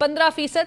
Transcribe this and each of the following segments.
15%,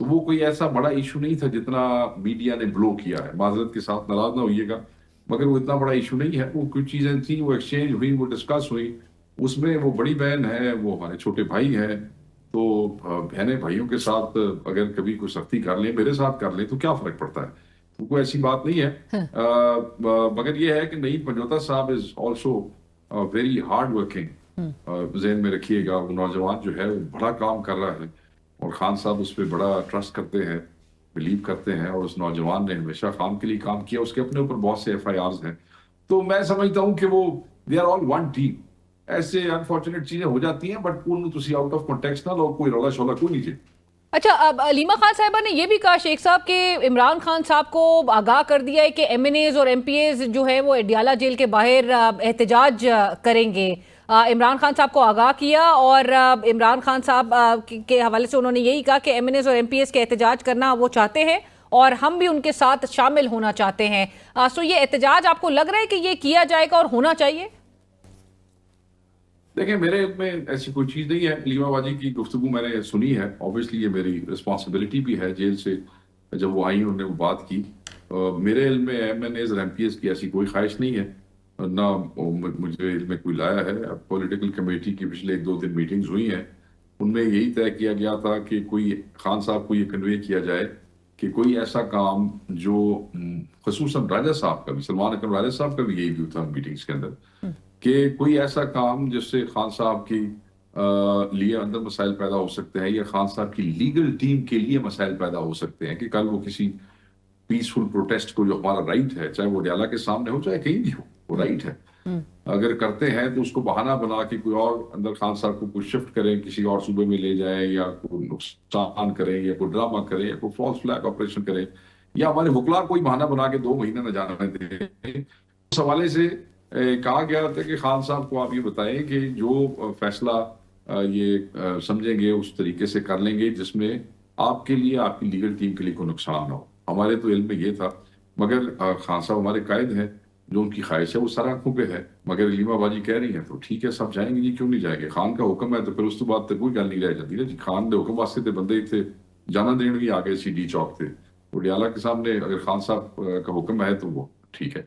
تو وہ کوئی ایسا بڑا ایشو نہیں تھا جتنا میڈیا نے بلو کیا ہے. معذرت کے ساتھ ناراض نہ ہوئیے گا, مگر وہ اتنا بڑا ایشو نہیں ہے. وہ کچھ چیزیں تھیں, وہ ایکسچینج ہوئی, وہ ڈسکس ہوئی. اس میں وہ بڑی بہن ہے, وہ ہمارے چھوٹے بھائی ہیں, تو بہنیں بھائیوں کے ساتھ اگر کبھی کوئی سختی کر لیں, میرے ساتھ کر لیں, تو کیا فرق پڑتا ہے؟ تو کوئی ایسی بات نہیں ہے. مگر یہ ہے کہ نعیم پنجوتا صاحب is also very hard working. ذہن میں رکھیے گا, وہ نوجوان جو ہے وہ بڑا کام کر رہا ہے, اور خان صاحب اس پہ بڑا ٹرسٹ کرتے ہیں, بلیو کرتے ہیں, اور اس نوجوان نے ہمیشہ خان کے لیے کام کیا. اس کے اپنے اوپر بہت سے ایف آئی آرز ہیں. تو میں سمجھتا ہوں کہ وہ they are all one team. ایسے انفارچونیٹ چیزیں ہو جاتی ہیں, بٹ ان تسی آؤٹ آف کانٹیکسٹ نہ لو, کوئی رولا شولا کوئی نہیں. اچھا, اب علیمہ خان صاحبہ نے یہ بھی کہا شیخ صاحب کہ عمران خان صاحب کو آگاہ کر دیا ہے کہ ایم این ایز اور ایم پی ایز جو ہے وہ اڈیالہ جیل کے باہر احتجاج کریں گے. عمران خان صاحب کو آگاہ کیا, اور عمران خان صاحب کے حوالے سے انہوں نے یہی کہا کہ ایم این ایز اور ایم پی ایز کے احتجاج کرنا وہ چاہتے ہیں, اور ہم بھی ان کے ساتھ شامل ہونا چاہتے ہیں. سو یہ احتجاج آپ کو لگ رہا ہے کہ یہ کیا جائے گا اور ہونا چاہیے؟ دیکھیں, میرے علم میں ایسی کوئی چیز نہیں ہے. علیمہ باجی کی گفتگو میں نے سنی ہے, اوبیسلی یہ میری رسپانسبلٹی بھی ہے. جیل سے جب وہ آئی انہوں نے وہ بات کی. میرے علم میں ایم این ایز اور ایم پی ایز کی ایسی کوئی خواہش نہیں ہے, نہ مجھے علم میں کوئی لایا ہے. پولیٹیکل کمیٹی کی پچھلے 1-2 میٹنگز ہوئی ہیں, ان میں یہی طے کیا گیا تھا کہ کوئی خان صاحب کو یہ کنوے کیا جائے کہ کوئی ایسا کام جو خصوصاً راجہ صاحب کا بھی, سلمان اکرم راجہ صاحب کا بھی یہی ویو تھا میٹنگز کے اندر, کہ کوئی ایسا کام جس سے خان صاحب کی لیے اندر مسائل پیدا ہو سکتے ہیں, یا خان صاحب کی لیگل ٹیم کے لیے مسائل پیدا ہو سکتے ہیں, کہ کل وہ کسی پیسفل پروٹیسٹ کو, جو ہمارا رائٹ ہے, چاہے وہ اڈیالہ کے سامنے ہو چاہے کہیں بھی ہو, وہ رائٹ ہے, اگر کرتے ہیں تو اس کو بہانہ بنا کے کوئی اور اندر خان صاحب کو کوئی شفٹ کریں, کسی اور صوبے میں لے جائیں, یا کوئی نقصان کریں, یا کوئی ڈرامہ کریں, یا کوئی فالس فلیگ آپریشن کریں, یا ہمارے وکلا کوئی بہانہ بنا کے 2 مہینے نہ جانے دیں. اس حوالے سے کہا گیا تھا کہ خان صاحب کو آپ یہ بتائیں کہ جو فیصلہ یہ سمجھیں گے اس طریقے سے کر لیں گے جس میں آپ کے لیے, آپ کی لیگل ٹیم کے لیے کوئی نقصان نہ ہو. ہمارے تو علم میں یہ تھا, مگر خان صاحب ہمارے قائد ہیں, جو ان کی خواہش ہے وہ سر آنکھوں پہ ہے. مگر علیمہ باجی کہہ رہی ہیں تو ٹھیک ہے, سب جائیں گے جی, کیوں نہیں جائیں گے؟ خان کا حکم ہے تو پھر اس تو بعد تک کوئی گل نہیں رہ جاتی نا جی. خان دے حکم واسطے تے بندے تھے جانا دین بھی آگے سی ڈی چوک تھے, اڈیالہ کے سامنے اگر خان صاحب کا حکم ہے تو وہ ٹھیک ہے.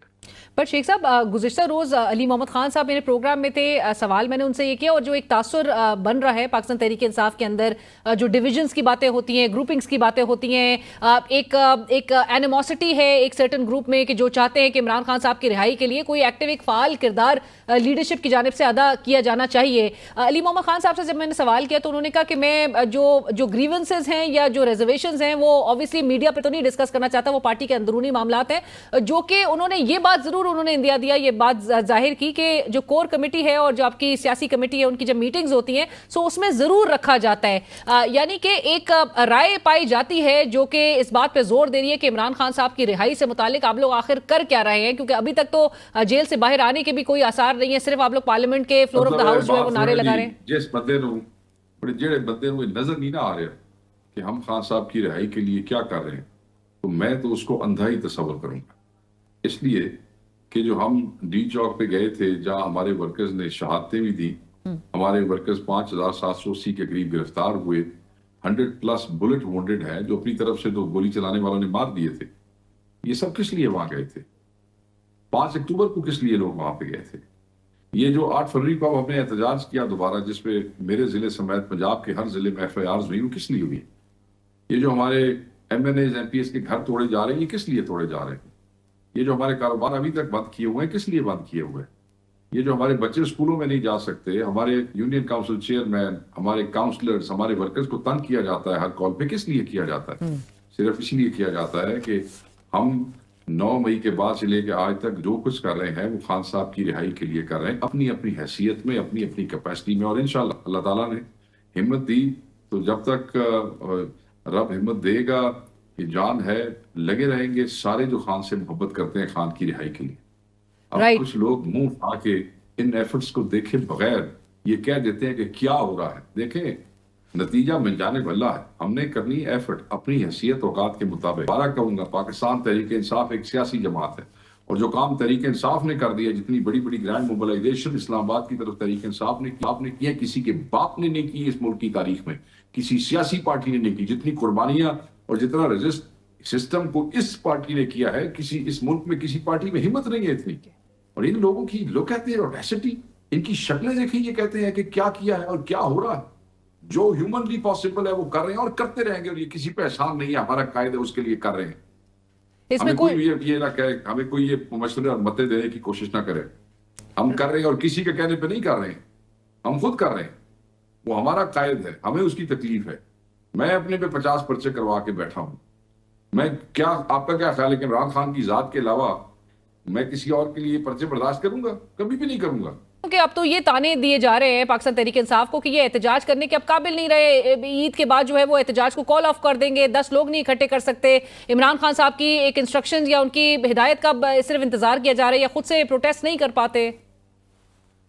پر شیخ صاحب, گزشتہ روز علی محمد خان صاحب میرے پروگرام میں تھے, سوال میں نے ان سے یہ کیا, اور جو ایک تاثر بن رہا ہے پاکستان تحریک انصاف کے اندر, جو ڈویژنز کی باتیں ہوتی ہیں, گروپنگز کی باتیں ہوتی ہیں, ایک اینیموسٹی ہے ایک سرٹن گروپ میں کہ جو چاہتے ہیں کہ عمران خان صاحب کی رہائی کے لیے کوئی ایکٹیو, ایک فعال کردار لیڈرشپ کی جانب سے ادا کیا جانا چاہیے. علی محمد خان صاحب سے جب میں نے سوال کیا تو انہوں نے کہا کہ میں جو گریونسز ہیں یا جو ریزرویشنز ہیں وہ اوبیسلی میڈیا پہ تو نہیں ڈسکس کرنا چاہتا, وہ پارٹی کے اندرونی معاملات ہیں. جو کہ انہوں نے یہ بات ضرور انہوں نے اندیا دیا, یہ بات ظاہر کی کہ جو کور کمیٹی ہے اور جو آپ کی سیاسی کمیٹی ہے ان کی جب میٹنگز ہوتی ہیں سو اس میں ضرور رکھا جاتا ہے, یعنی کہ ایک رائے پائی جاتی ہے جو کہ اس بات پہ زور دے رہی ہے کہ عمران خان صاحب کی رہائی سے متعلق آپ لوگ آخر کر کیا رہے ہیں, کیونکہ ابھی تک تو جیل سے باہر آنے کے بھی کوئی آثار نہیں ہے, صرف آپ لوگ پارلیمنٹ کے فلور آف دا ہاؤس جو ہے وہ نعرے لگا رہے ہیں. جس بندے نو جڑے بندے نو نظر نہیں نہ آ رہا کہ ہم خان صاحب کی رہائی کے لیے کیا کر رہے ہیں, تو میں تو اس کو اندھا ہی تصور کروں گا. اس لیے کہ جو ہم ڈی چوک پہ گئے تھے جہاں ہمارے ورکرز نے شہادتیں بھی دی, ہمارے ورکرز 5780 کے قریب گرفتار ہوئے, 100+ بلٹ وونڈڈ ہیں جو اپنی طرف سے 2 گولی چلانے والوں نے مار دیے تھے. یہ سب کس لیے وہاں گئے تھے؟ 5 اکتوبر کو کس لیے لوگ وہاں پہ گئے تھے؟ یہ جو 8 فروری کو ہم نے احتجاج کیا دوبارہ, جس پہ میرے ضلع سمیت پنجاب کے ہر ضلع میں ایف آئی آرز ہوئی, وہ کس لیے ہوئی؟ یہ جو ہمارے M N As M P S کے گھر توڑے جا رہے ہیں, یہ کس لیے توڑے جا رہے ہیں؟ یہ جو ہمارے کاروبار ابھی تک بند کیے ہوئے ہیں, کس لیے بند کیے ہوئے ہیں؟ یہ جو ہمارے بچے اسکولوں میں نہیں جا سکتے, ہمارے یونین کاؤنسل چیئرمین, ہمارے کاؤنسلرز, ہمارے ورکرز کو تنگ کیا جاتا ہے ہر کال پہ, کس لیے کیا جاتا ہے؟ صرف اس لیے کیا جاتا ہے کہ ہم 9 مئی کے بعد سے لے کے آج تک جو کچھ کر رہے ہیں وہ خان صاحب کی رہائی کے لیے کر رہے ہیں, اپنی اپنی حیثیت میں, اپنی اپنی کیپیسٹی میں, اور انشاءاللہ اللہ تعالیٰ نے ہمت دی تو جب تک رب ہمت دے گا کہ جان ہے, لگے رہیں گے سارے جو خان سے محبت کرتے ہیں خان کی رہائی کے لیے. اب کچھ لوگ منہ اٹھا کے ان ایفرٹس کو دیکھے بغیر یہ کہہ دیتے ہیں کہ کیا ہو رہا ہے. دیکھیں, نتیجہ من جانب اللہ ہے, ہم نے کرنی ایفرٹ اپنی حیثیت اوقات کے مطابق. بارہ کہوں گا, پاکستان تحریک انصاف ایک سیاسی جماعت ہے, اور جو کام تحریک انصاف نے کر دیا، جتنی بڑی بڑی گرینڈ موبلائزیشن اسلام آباد کی طرف تحریک انصاف نے کی ہے، کسی کے باپ نے نہیں کی اس ملک کی تاریخ میں، کسی سیاسی پارٹی نے نہیں کی. جتنی قربانیاں اور جتنا رجسٹ سسٹم کو اس پارٹی نے کیا ہے، کسی اس ملک میں کسی پارٹی میں ہمت نہیں ہے اتنی. اور ان لوگوں کی لوگ کہتے ہیں اوڈیسٹی، ان کی شکلیں دیکھیں، یہ کہتے ہیں کہ کیا کیا ہے اور کیا ہو رہا ہے. جو ہیومنلی پاسبل ہے وہ کر رہے ہیں اور کرتے رہیں گے، اور یہ کسی پہ احسان نہیں ہے، ہمارا قائد ہے اس کے لیے کر رہے ہیں. اس میں ہمیں کوئی یہ نہ کہے، ہمیں کوئی یہ مشورے اور متے دینے کی کوشش نہ کرے. ہم کر رہے ہیں اور کسی کے کہنے پہ نہیں کر رہے ہیں، ہم خود کر رہے ہیں. وہ ہمارا قائد ہے، ہمیں اس کی تکلیف ہے. میں اپنے پہ 50 پرچے کروا کے بیٹھا ہوں. میں کیا، آپ کا کیا خیال ہے کہ عمران خان کی ذات کے علاوہ میں کسی اور کے لیے پرچے برداشت کروں گا؟ کبھی بھی نہیں کروں گا. کہ اب تو یہ تانے دیے جا رہے ہیں پاکستان تحریک انصاف کو کہ یہ احتجاج کرنے کے اب قابل نہیں رہے، عید کے بعد جو ہے وہ احتجاج کو کال آف کر دیں گے، 10 لوگ نہیں اکٹھے کر سکتے. عمران خان صاحب کی ایک انسٹرکشن یا ان کی ہدایت کا صرف انتظار کیا جا رہا ہے، یا خود سے پروٹیسٹ نہیں کر پاتے؟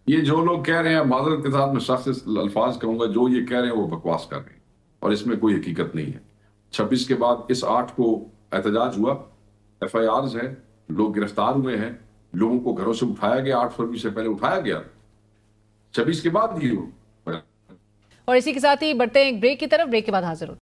یہ جو لوگ کہہ رہے ہیں، معذرت کے ساتھ میں سخت الفاظ کہوں گا، جو یہ کہہ رہے ہیں وہ بکواس کر رہے ہیں اور اس میں کوئی حقیقت نہیں ہے. 26 کے بعد اس 8 کو احتجاج ہوا، FIRs ہیں، لوگ گرفتار ہوئے ہیں، لوگوں کو گھروں سے اٹھایا گیا، 8 فروری سے پہلے اٹھایا گیا. 26 کے بعد یہ ہو. اور اسی کے ساتھ ہی بڑھتے ہیں ایک بریک کی طرف، بریک کے بعد حاضر ہوتے ہیں.